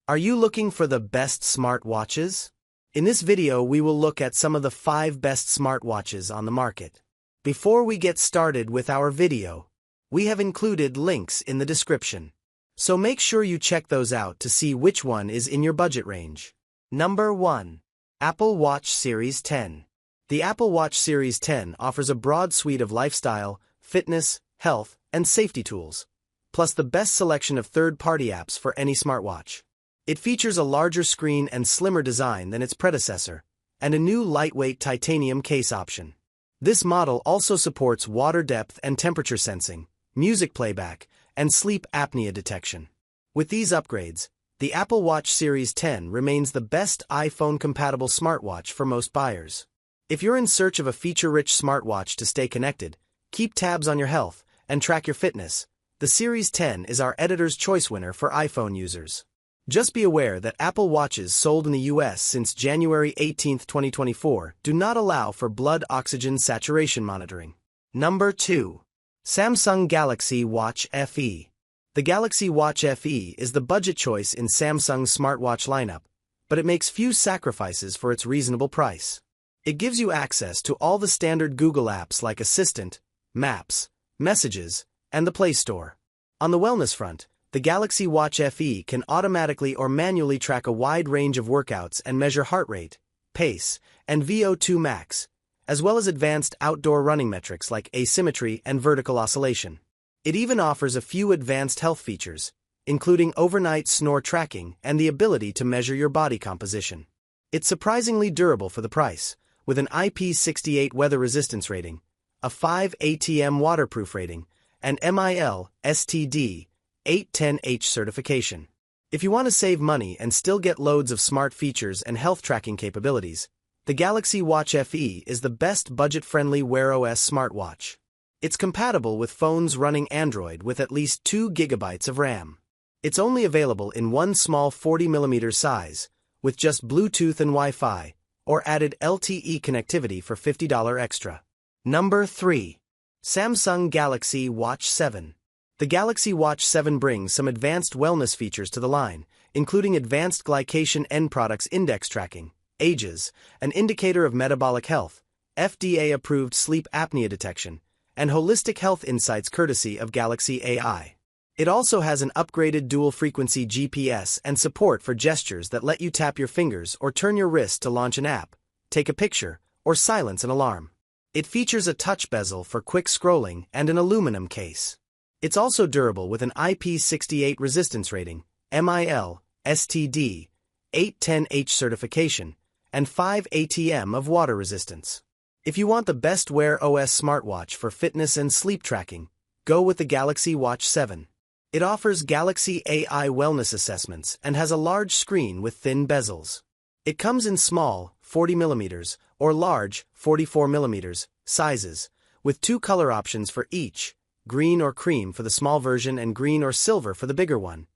Are you looking for the best smartwatches? In this video, we will look at some of the 5 best smartwatches on the market. Before we get started with our video, we have included links in the description. So make sure you check those out to see which one is in your budget range. Number 1. Apple Watch Series 10. The Apple Watch Series 10 offers a broad suite of lifestyle, fitness, health, and safety tools, plus the best selection of third-party apps for any smartwatch. It features a larger screen and slimmer design than its predecessor, and a new lightweight titanium case option. This model also supports water depth and temperature sensing, music playback, and sleep apnea detection. With these upgrades, the Apple Watch Series 10 remains the best iPhone-compatible smartwatch for most buyers. If you're in search of a feature-rich smartwatch to stay connected, keep tabs on your health, and track your fitness, the Series 10 is our editor's choice winner for iPhone users. Just be aware that Apple Watches sold in the US since January 18, 2024 do not allow for blood oxygen saturation monitoring. Number 2. Samsung Galaxy Watch FE. The Galaxy Watch FE is the budget choice in Samsung's smartwatch lineup, but it makes few sacrifices for its reasonable price. It gives you access to all the standard Google apps like Assistant, Maps, Messages, and the Play Store. On the wellness front, the Galaxy Watch FE can automatically or manually track a wide range of workouts and measure heart rate, pace, and VO2 max, as well as advanced outdoor running metrics like asymmetry and vertical oscillation. It even offers a few advanced health features, including overnight snore tracking and the ability to measure your body composition. It's surprisingly durable for the price, with an IP68 weather resistance rating, a 5 ATM waterproof rating, and MIL STD 810H certification. If you want to save money and still get loads of smart features and health tracking capabilities, the Galaxy Watch FE is the best budget-friendly Wear OS smartwatch. It's compatible with phones running Android with at least 2 GB of RAM. It's only available in one small 40mm size, with just Bluetooth and Wi-Fi, or added LTE connectivity for $50 extra. Number 3. Samsung Galaxy Watch 7. The Galaxy Watch 7 brings some advanced wellness features to the line, including advanced glycation end products index tracking, AGES, an indicator of metabolic health, FDA-approved sleep apnea detection, and holistic health insights courtesy of Galaxy AI. It also has an upgraded dual-frequency GPS and support for gestures that let you tap your fingers or turn your wrist to launch an app, take a picture, or silence an alarm. It features a touch bezel for quick scrolling and an aluminum case. It's also durable with an IP68 resistance rating, MIL STD 810H certification, and 5 ATM of water resistance. If you want the best Wear OS smartwatch for fitness and sleep tracking, go with the Galaxy Watch 7. It offers Galaxy AI wellness assessments and has a large screen with thin bezels. It comes in small, 40mm, or large, 44mm, sizes, with 2 color options for each, green or cream for the small version and green or silver for the bigger one,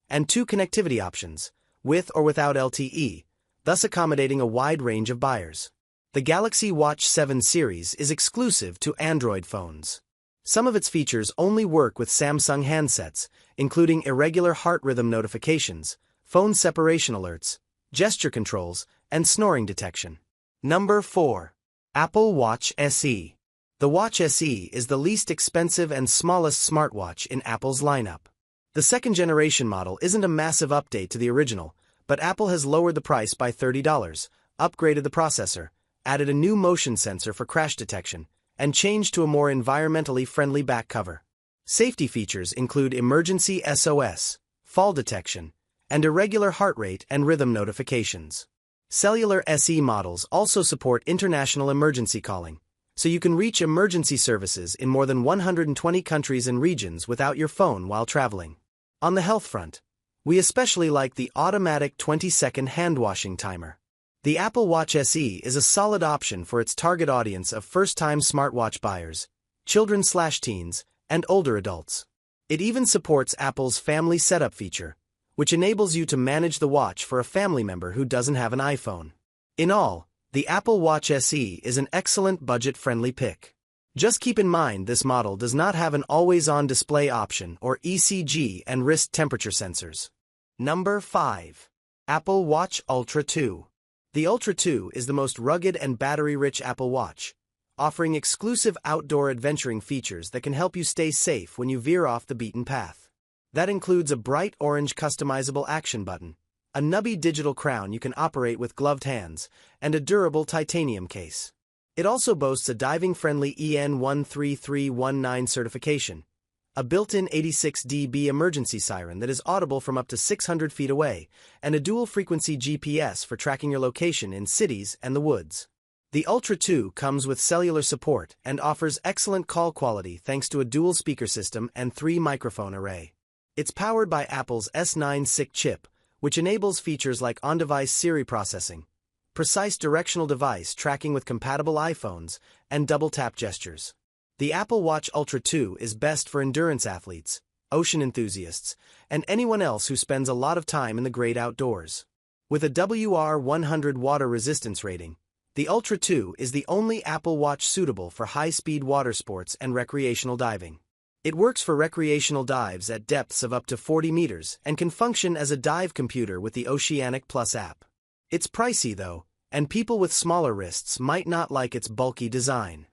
and 2 connectivity options, with or without LTE, thus accommodating a wide range of buyers. The Galaxy Watch 7 series is exclusive to Android phones. Some of its features only work with Samsung handsets, including irregular heart rhythm notifications, phone separation alerts, gesture controls, and snoring detection. Number 4. Apple Watch SE. The Watch SE is the least expensive and smallest smartwatch in Apple's lineup. The second-generation model isn't a massive update to the original, but Apple has lowered the price by $30, upgraded the processor, added a new motion sensor for crash detection, and changed to a more environmentally friendly back cover. Safety features include emergency SOS, fall detection, and irregular heart rate and rhythm notifications. Cellular SE models also support international emergency calling, so you can reach emergency services in more than 120 countries and regions without your phone while traveling. On the health front, we especially like the automatic 20-second hand-washing timer. The Apple Watch SE is a solid option for its target audience of first-time smartwatch buyers, children/teens, and older adults. It even supports Apple's Family Setup feature, which enables you to manage the watch for a family member who doesn't have an iPhone. In all, the Apple Watch SE is an excellent budget-friendly pick. Just keep in mind this model does not have an always-on display option or ECG and wrist temperature sensors. Number 5. Apple Watch Ultra 2. The Ultra 2 is the most rugged and battery-rich Apple Watch, offering exclusive outdoor adventuring features that can help you stay safe when you veer off the beaten path. That includes a bright orange customizable action button, a nubby digital crown you can operate with gloved hands, and a durable titanium case. It also boasts a diving-friendly EN 13319 certification, a built-in 86 dB emergency siren that is audible from up to 600 feet away, and a dual-frequency GPS for tracking your location in cities and the woods. The Ultra 2 comes with cellular support and offers excellent call quality thanks to a dual speaker system and 3-microphone array. It's powered by Apple's S9 SiC chip, which enables features like on-device Siri processing, precise directional device tracking with compatible iPhones, and double-tap gestures. The Apple Watch Ultra 2 is best for endurance athletes, ocean enthusiasts, and anyone else who spends a lot of time in the great outdoors. With a WR100 water resistance rating, the Ultra 2 is the only Apple Watch suitable for high-speed water sports and recreational diving. It works for recreational dives at depths of up to 40 meters and can function as a dive computer with the Oceanic Plus app. It's pricey though, and people with smaller wrists might not like its bulky design.